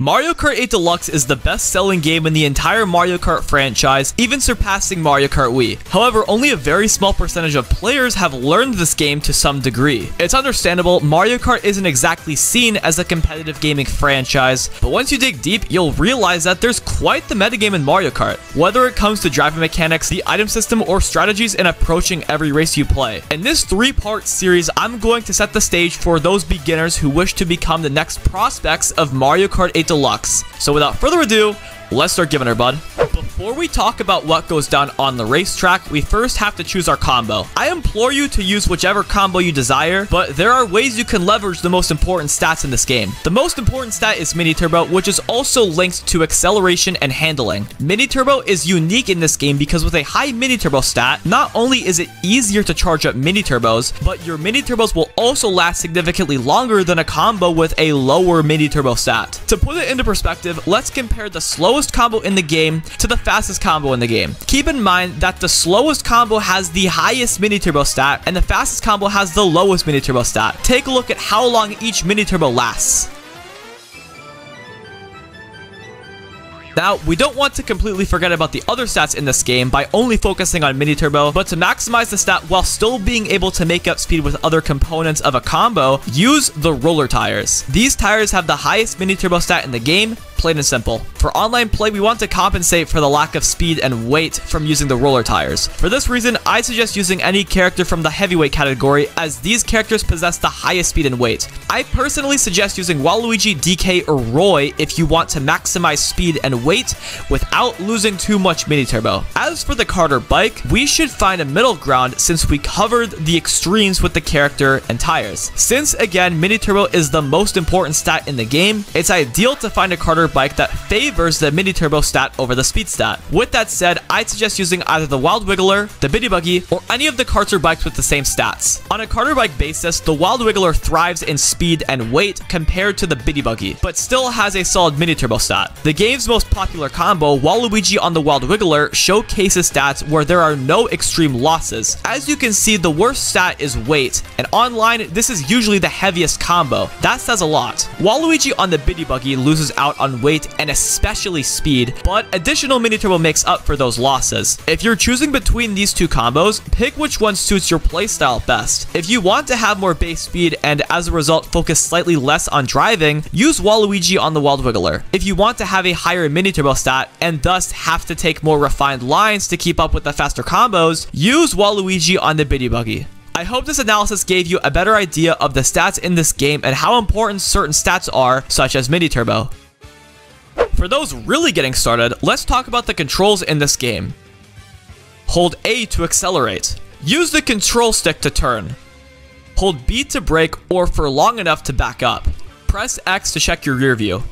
Mario Kart 8 Deluxe is the best-selling game in the entire Mario Kart franchise, even surpassing Mario Kart Wii. However, only a very small percentage of players have learned this game to some degree. It's understandable, Mario Kart isn't exactly seen as a competitive gaming franchise, but once you dig deep, you'll realize that there's quite the metagame in Mario Kart, whether it comes to driving mechanics, the item system, or strategies in approaching every race you play. In this 3-part series, I'm going to set the stage for those beginners who wish to become the next prospects of Mario Kart 8 Deluxe. So without further ado, let's start giving her, bud. Before we talk about what goes down on the racetrack, we first have to choose our combo. I implore you to use whichever combo you desire, but there are ways you can leverage the most important stats in this game. The most important stat is Mini Turbo, which is also linked to acceleration and handling. Mini Turbo is unique in this game because with a high Mini Turbo stat, not only is it easier to charge up Mini Turbos, but your Mini Turbos will also last significantly longer than a combo with a lower Mini Turbo stat. To put it into perspective, let's compare the slowest combo in the game to the fastest combo in the game. Keep in mind that the slowest combo has the highest Mini Turbo stat and the fastest combo has the lowest Mini Turbo stat. Take a look at how long each Mini Turbo lasts. Now, we don't want to completely forget about the other stats in this game by only focusing on Mini Turbo, but to maximize the stat while still being able to make up speed with other components of a combo, use the roller tires. These tires have the highest Mini Turbo stat in the game, plain and simple. For online play, we want to compensate for the lack of speed and weight from using the roller tires. For this reason, I suggest using any character from the heavyweight category, as these characters possess the highest speed and weight. I personally suggest using Waluigi, DK, or Roy if you want to maximize speed and weight without losing too much Mini Turbo. As for the kart or bike, we should find a middle ground since we covered the extremes with the character and tires. Since again, Mini Turbo is the most important stat in the game, it's ideal to find a kart or bike that favors the Mini Turbo stat over the speed stat. With that said, I'd suggest using either the Wild Wiggler, the Biddy Buggy, or any of the karts or bikes with the same stats. On a kart or bike basis, the Wild Wiggler thrives in speed and weight compared to the Biddy Buggy, but still has a solid Mini Turbo stat. The game's most popular combo, Waluigi on the Wild Wiggler, showcases stats where there are no extreme losses. As you can see, the worst stat is weight, and online, this is usually the heaviest combo. That says a lot. Waluigi on the Biddy Buggy loses out on weight and especially speed, but additional Mini Turbo makes up for those losses. If you're choosing between these two combos, pick which one suits your playstyle best. If you want to have more base speed and as a result focus slightly less on driving, use Waluigi on the Wild Wiggler. If you want to have a higher Mini Turbo stat and thus have to take more refined lines to keep up with the faster combos, use Waluigi on the Biddy Buggy. I hope this analysis gave you a better idea of the stats in this game and how important certain stats are, such as Mini Turbo. For those really getting started, let's talk about the controls in this game. Hold A to accelerate. Use the control stick to turn. Hold B to brake or for long enough to back up. Press X to check your rear view.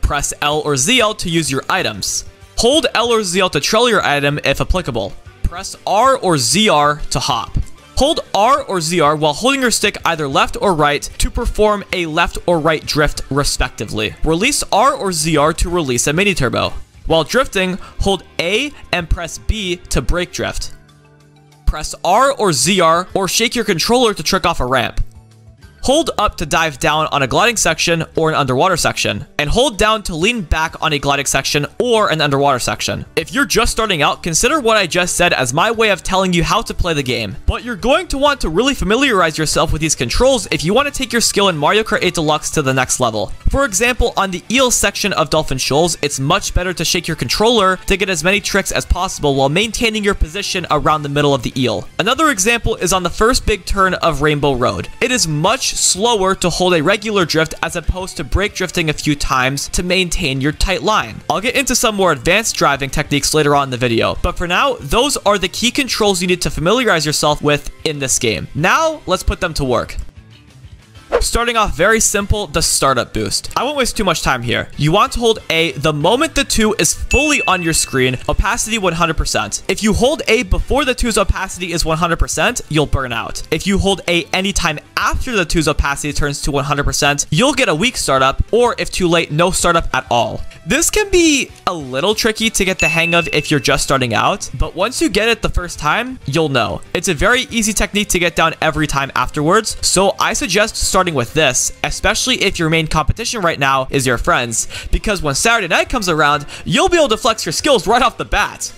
Press L or ZL to use your items. Hold L or ZL to trail your item if applicable. Press R or ZR to hop. Hold R or ZR while holding your stick either left or right to perform a left or right drift respectively. Release R or ZR to release a Mini Turbo. While drifting, hold A and press B to brake drift. Press R or ZR or shake your controller to trick off a ramp. Hold up to dive down on a gliding section or an underwater section, and hold down to lean back on a gliding section or an underwater section. If you're just starting out, consider what I just said as my way of telling you how to play the game, but you're going to want to really familiarize yourself with these controls if you want to take your skill in Mario Kart 8 Deluxe to the next level. For example, on the eel section of Dolphin Shoals, it's much better to shake your controller to get as many tricks as possible while maintaining your position around the middle of the eel. Another example is on the first big turn of Rainbow Road. It is much slower to hold a regular drift as opposed to brake drifting a few times to maintain your tight line. I'll get into some more advanced driving techniques later on in the video, but for now, those are the key controls you need to familiarize yourself with in this game. Now, let's put them to work. Starting off very simple, the startup boost. I won't waste too much time here. You want to hold A the moment the 2 is fully on your screen, opacity 100%. If you hold A before the 2's opacity is 100%, you'll burn out. If you hold A anytime after the 2's opacity turns to 100%, you'll get a weak startup, or if too late, no startup at all. This can be a little tricky to get the hang of if you're just starting out, but once you get it the first time, you'll know. It's a very easy technique to get down every time afterwards, so I suggest starting with this, especially if your main competition right now is your friends, because when Saturday night comes around, you'll be able to flex your skills right off the bat.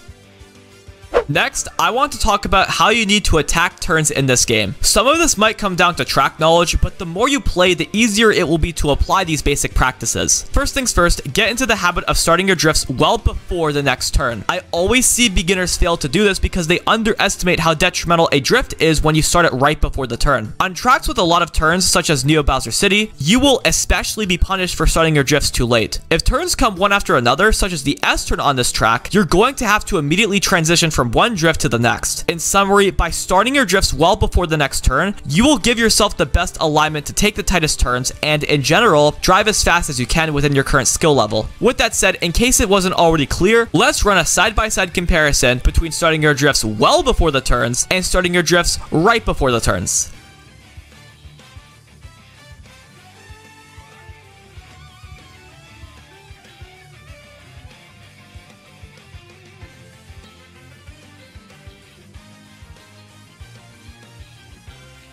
Next, I want to talk about how you need to attack turns in this game. Some of this might come down to track knowledge, but the more you play, the easier it will be to apply these basic practices. First things first, get into the habit of starting your drifts well before the next turn. I always see beginners fail to do this because they underestimate how detrimental a drift is when you start it right before the turn. On tracks with a lot of turns, such as Neo Bowser City, you will especially be punished for starting your drifts too late. If turns come one after another, such as the S turn on this track, you're going to have to immediately transition from one drift to the next. In summary, by starting your drifts well before the next turn, you will give yourself the best alignment to take the tightest turns and, in general, drive as fast as you can within your current skill level. With that said, in case it wasn't already clear, let's run a side-by-side comparison between starting your drifts well before the turns and starting your drifts right before the turns.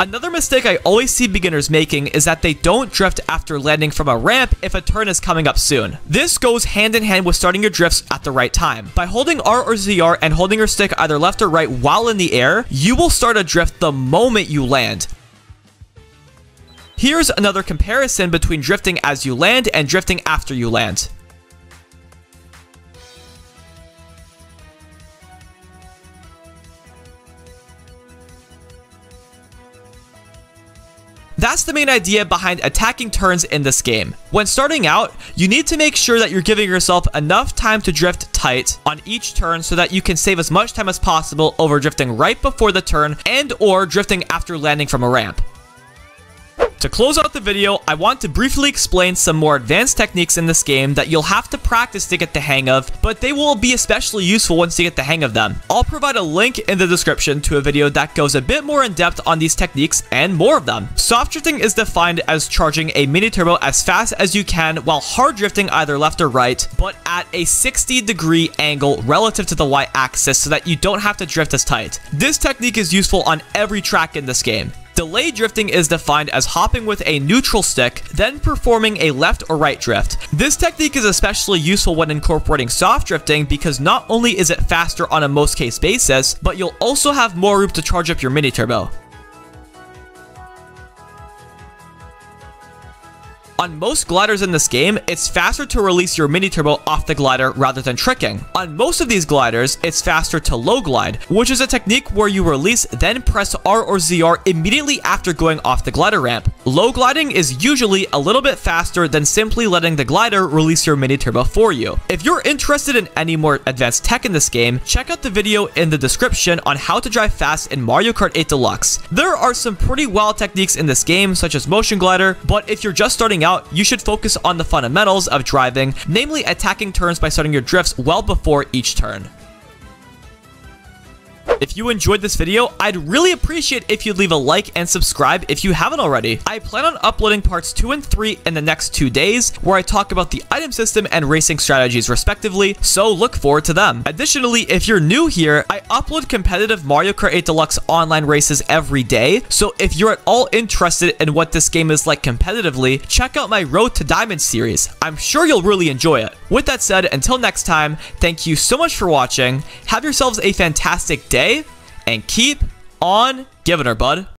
Another mistake I always see beginners making is that they don't drift after landing from a ramp if a turn is coming up soon. This goes hand in hand with starting your drifts at the right time. By holding R or ZR and holding your stick either left or right while in the air, you will start a drift the moment you land. Here's another comparison between drifting as you land and drifting after you land. That's the main idea behind attacking turns in this game. When starting out, you need to make sure that you're giving yourself enough time to drift tight on each turn so that you can save as much time as possible over drifting right before the turn and or drifting after landing from a ramp. To close out the video, I want to briefly explain some more advanced techniques in this game that you'll have to practice to get the hang of, but they will be especially useful once you get the hang of them. I'll provide a link in the description to a video that goes a bit more in depth on these techniques and more of them. Soft drifting is defined as charging a mini turbo as fast as you can while hard drifting either left or right, but at a 60-degree angle relative to the y-axis so that you don't have to drift as tight. This technique is useful on every track in this game. Delay drifting is defined as hopping with a neutral stick, then performing a left or right drift. This technique is especially useful when incorporating soft drifting because not only is it faster on a most case basis, but you'll also have more room to charge up your mini turbo. On most gliders in this game, it's faster to release your mini turbo off the glider rather than tricking. On most of these gliders, it's faster to low glide, which is a technique where you release then press R or ZR immediately after going off the glider ramp. Low gliding is usually a little bit faster than simply letting the glider release your mini turbo for you. If you're interested in any more advanced tech in this game, check out the video in the description on how to drive fast in Mario Kart 8 Deluxe. There are some pretty wild techniques in this game, such as motion glider, but if you're just starting out, you should focus on the fundamentals of driving, namely attacking turns by starting your drifts well before each turn. If you enjoyed this video, I'd really appreciate if you'd leave a like and subscribe if you haven't already. I plan on uploading parts 2 and 3 in the next 2 days, where I talk about the item system and racing strategies respectively, so look forward to them. Additionally, if you're new here, I upload competitive Mario Kart 8 Deluxe online races every day, so if you're at all interested in what this game is like competitively, check out my Road to Diamond series. I'm sure you'll really enjoy it. With that said, until next time, thank you so much for watching, have yourselves a fantastic day, and keep on giving her, bud.